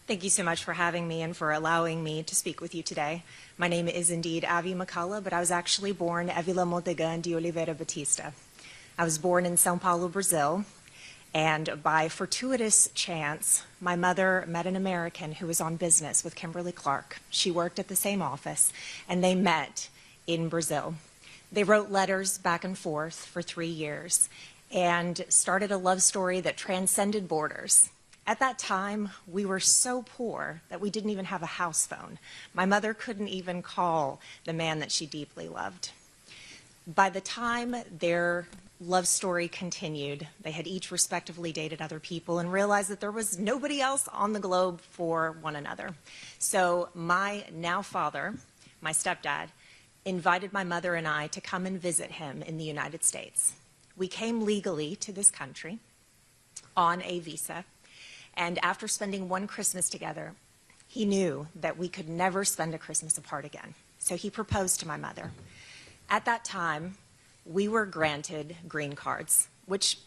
Thank you so much for having me and for allowing me to speak with you today. My name is indeed Avi McCullah, but I was actually born Avila Montegan de Oliveira Batista. I was born in São Paulo, Brazil, and by fortuitous chance, my mother met an American who was on business with Kimberly Clark. She worked at the same office, and they met in Brazil. They wrote letters back and forth for 3 years and started a love story that transcended borders. At that time, we were so poor that we didn't even have a house phone. My mother couldn't even call the man that she deeply loved. By the time their love story continued, they had each respectively dated other people and realized that there was nobody else on the globe for one another. So my now father, my stepdad, invited my mother and I to come and visit him in the United States. We came legally to this country on a visa. And after spending one Christmas together, he knew that we could never spend a Christmas apart again. So he proposed to my mother. At that time, we were granted green cards, which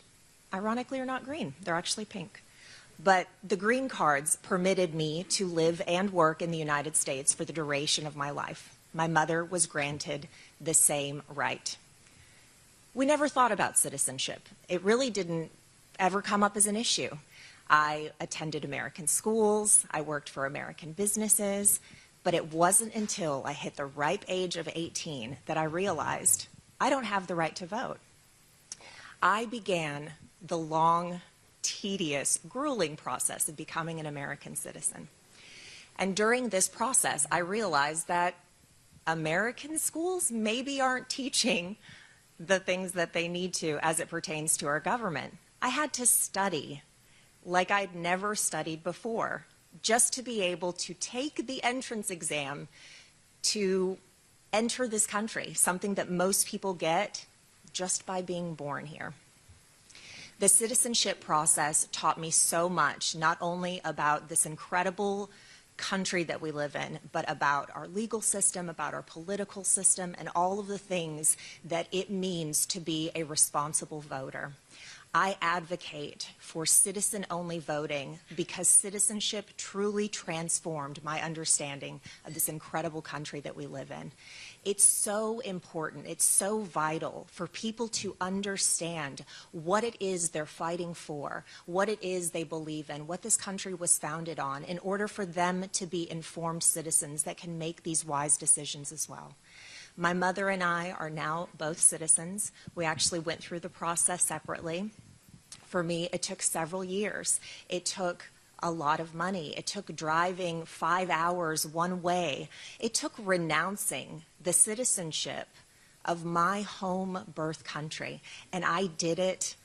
ironically are not green. They're actually pink. But the green cards permitted me to live and work in the United States for the duration of my life. My mother was granted the same right. We never thought about citizenship. It really didn't ever come up as an issue. I attended American schools, I worked for American businesses, but it wasn't until I hit the ripe age of 18 that I realized I don't have the right to vote. I began the long, tedious, grueling process of becoming an American citizen. And during this process, I realized that American schools maybe aren't teaching the things that they need to as it pertains to our government. I had to study like I'd never studied before, just to be able to take the entrance exam to enter this country, something that most people get just by being born here. The citizenship process taught me so much, not only about this incredible country that we live in, but about our legal system, about our political system, and all of the things that it means to be a responsible voter. I advocate for citizen-only voting because citizenship truly transformed my understanding of this incredible country that we live in. It's so important, it's so vital for people to understand what it is they're fighting for, what it is they believe in, what this country was founded on, in order for them to be informed citizens that can make these wise decisions as well. My mother and I are now both citizens. We actually went through the process separately. For me, it took several years. It took a lot of money. It took driving 5 hours one way. It took renouncing the citizenship of my home birth country. And I did it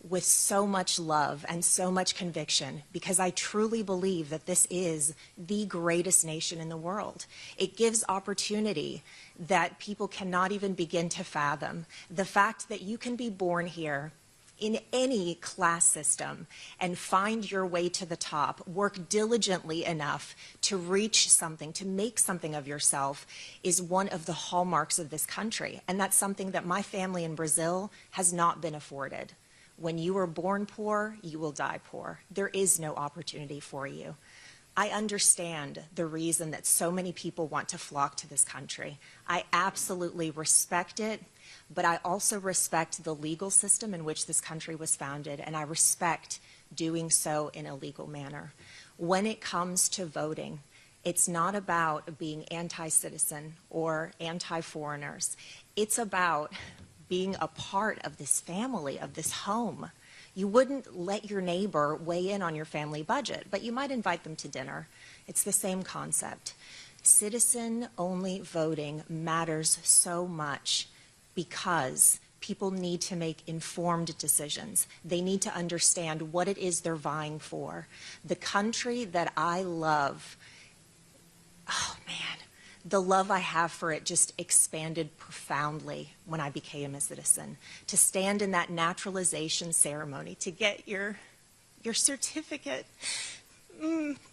with so much love and so much conviction because I truly believe that this is the greatest nation in the world. It gives opportunity that people cannot even begin to fathom. The fact that you can be born here in any class system and find your way to the top, work diligently enough to reach something, to make something of yourself, is one of the hallmarks of this country. And that's something that my family in Brazil has not been afforded. When you are born poor, you will die poor. There is no opportunity for you. I understand the reason that so many people want to flock to this country. I absolutely respect it, but I also respect the legal system in which this country was founded, and I respect doing so in a legal manner. When it comes to voting, it's not about being anti-citizen or anti-foreigners. It's about being a part of this family, of this home. You wouldn't let your neighbor weigh in on your family budget, but you might invite them to dinner. It's the same concept. Citizen-only voting matters so much because people need to make informed decisions. They need to understand what it is they're vying for. The country that I love, oh man, the love I have for it just expanded profoundly when I became a citizen. To stand in that naturalization ceremony, to get your certificate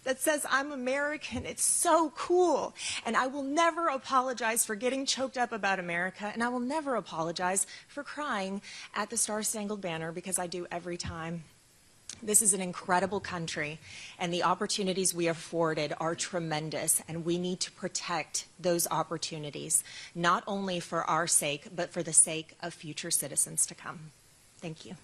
that says I'm American, it's so cool. And I will never apologize for getting choked up about America, and I will never apologize for crying at the Star-Spangled Banner because I do every time. This is an incredible country, and the opportunities we are afforded are tremendous, and we need to protect those opportunities, not only for our sake, but for the sake of future citizens to come. Thank you.